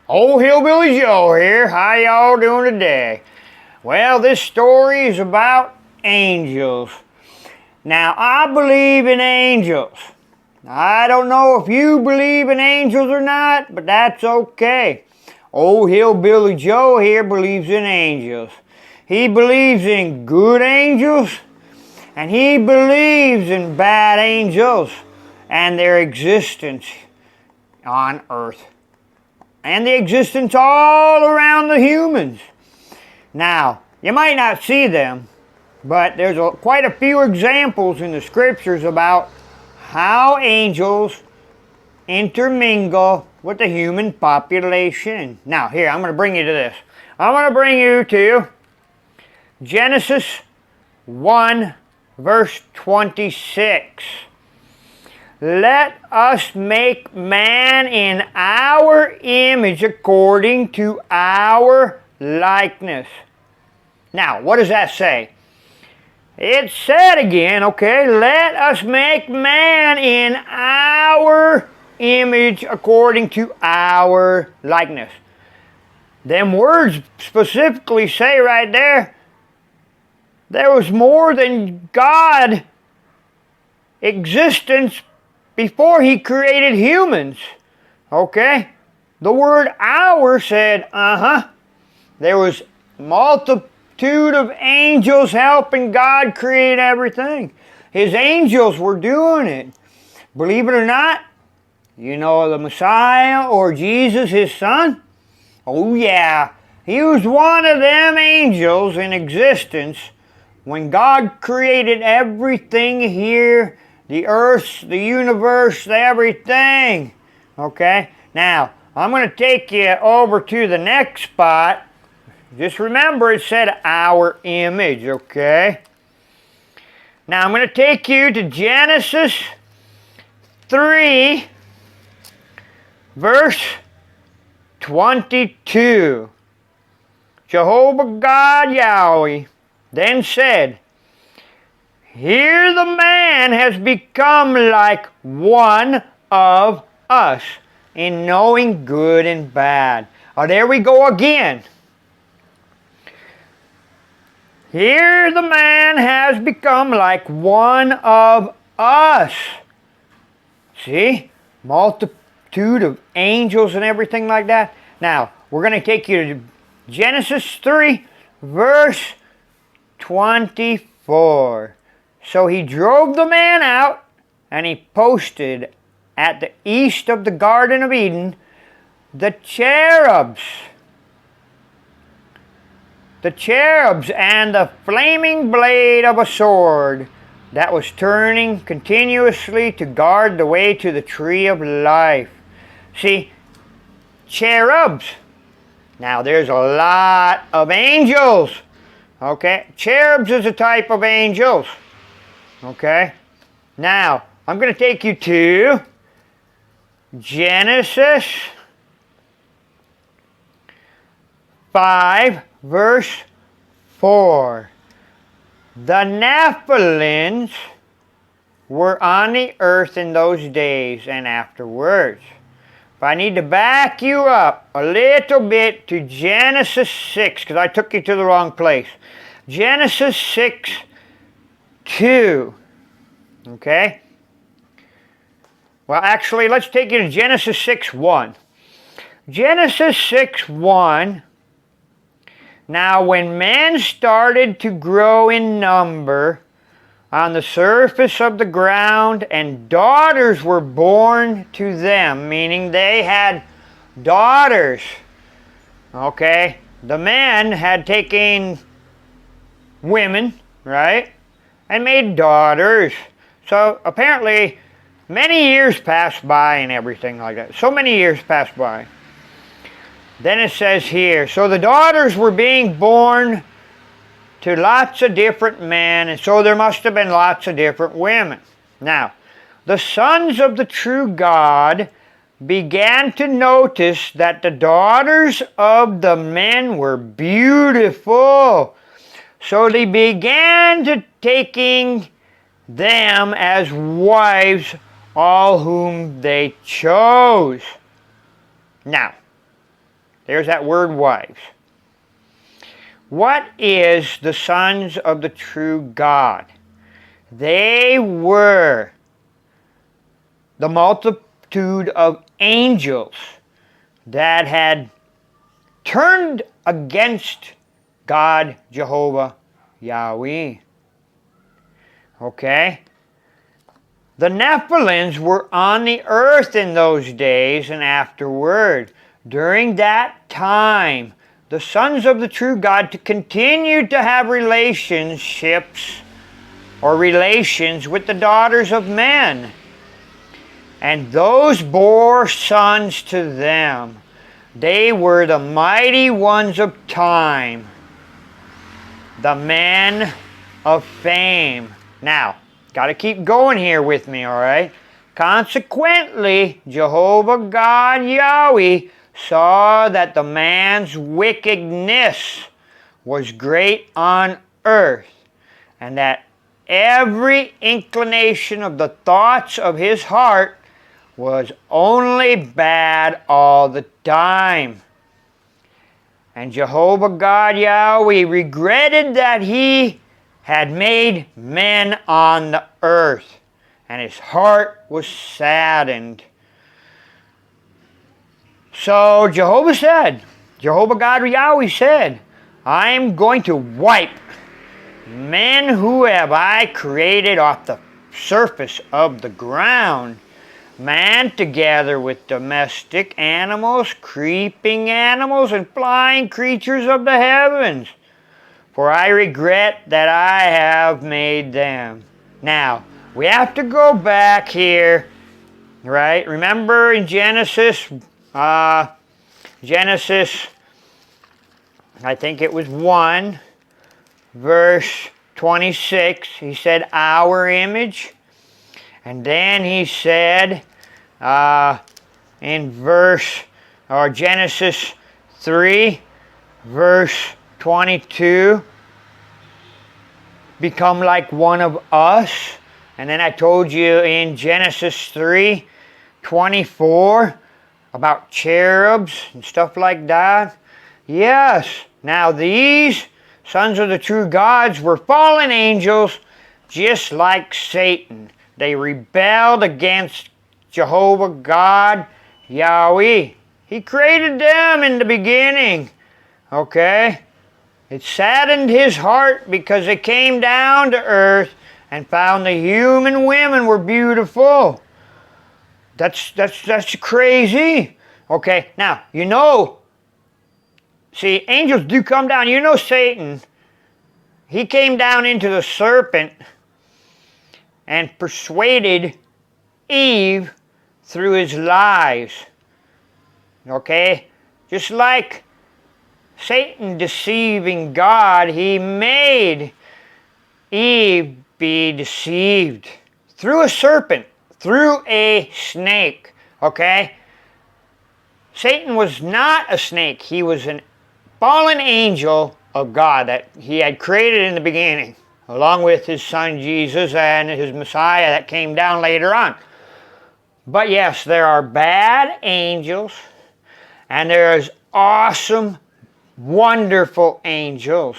Old Hillbilly Joe here. How y'all doing today? Well, this story is about angels. Now, I believe in angels. I don't know if you believe in angels or not, but that's okay. Old Hillbilly Joe here believes in angels. He believes in good angels, and he believes in bad angels and their existence on earth. And the existence all around the humans. Now, you might not see them, but there's quite a few examples in the scriptures about how angels intermingle with the human population. Now, here, I'm going to bring you to this. I'm going to bring you to Genesis 1, verse 26. Let us make man in our image according to our likeness. Now, what does that say? It said again, okay, let us make man in our image according to our likeness. Them words specifically say right there was more than God existence before he created humans. Okay? The word our said, there was multitude of angels helping God create everything. His angels were doing it. Believe it or not, you know the Messiah or Jesus, his son? Oh yeah, he was one of them angels in existence when God created everything here. The earth, the universe, everything. Okay? Now, I'm going to take you over to the next spot. Just remember it said our image, okay? Now, I'm going to take you to Genesis 3, verse 22. Jehovah God Yahweh then said, here the man has become like one of us in knowing good and bad. Oh, there we go again. Here the man has become like one of us. See? Multitude of angels and everything like that. Now, we're going to take you to Genesis 3, verse 24. So he drove the man out, and he posted at the east of the Garden of Eden the cherubs and the flaming blade of a sword that was turning continuously to guard the way to the tree of life. See, cherubs. Now there's a lot of angels. Okay, cherubs is a type of angels. Okay, now I'm going to take you to Genesis 5, verse 4. The Nephilims were on the earth in those days and afterwards. But I need to back you up a little bit to Genesis 6, because I took you to the wrong place. Genesis 6, 2. Okay? Well, actually, let's take you to Genesis 6, 1. Genesis 6, 1. Now, when men started to grow in number on the surface of the ground, and daughters were born to them, meaning they had daughters. Okay? The men had taken women, right? And made daughters. So apparently many years passed by and everything like that. So many years passed by. Then it says here, so the daughters were being born to lots of different men, and so there must have been lots of different women. Now, the sons of the true God began to notice that the daughters of the men were beautiful. So they began to taking them as wives, all whom they chose. Now, There's that word wives. What is the sons of the true God? They were the multitude of angels that had turned against God, Jehovah, Yahweh. Okay? The Nephilims were on the earth in those days and afterward. During that time, the sons of the true God to continue to have relationships or relations with the daughters of men. And those bore sons to them. They were the mighty ones of time, the men of fame. Now, got to keep going here with me, all right? Consequently, Jehovah God Yahweh saw that the man's wickedness was great on earth, and that every inclination of the thoughts of his heart was only bad all the time. And Jehovah God Yahweh regretted that he had made men on the earth, and his heart was saddened. So Jehovah God Yahweh said, I am going to wipe men who have I created off the surface of the ground, man together with domestic animals, creeping animals, and flying creatures of the heavens. For I regret that I have made them. Now, we have to go back here, right? Remember in Genesis, I think it was 1, verse 26, he said, our image. And then he said, in Genesis 3, verse 22, become like one of us. And then I told you in Genesis 3, 24, about cherubs and stuff like that. Yes, now these sons of the true gods were fallen angels, just like Satan. They rebelled against Jehovah God, Yahweh. He created them in the beginning, okay? It saddened his heart because they came down to earth and found the human women were beautiful. That's crazy. Okay, now, see, angels do come down. Satan, he came down into the serpent and persuaded Eve through his lies. Okay? Just like Satan deceiving God, he made Eve be deceived through a serpent, through a snake. Okay? Satan was not a snake. He was a fallen angel of God that he had created in the beginning, along with his son Jesus and his Messiah that came down later on. But yes, there are bad angels, and there's awesome, wonderful angels.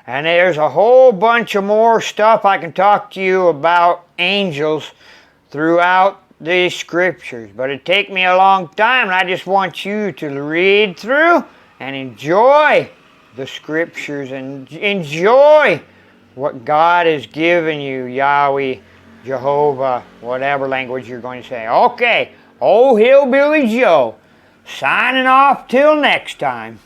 And there's a whole bunch of more stuff I can talk to you about angels throughout the scriptures. But it'd take me a long time, and I just want you to read through and enjoy the scriptures and enjoy what God has given you, Yahweh, Jehovah, whatever language you're going to say. Okay, old Hillbilly Joe, signing off till next time.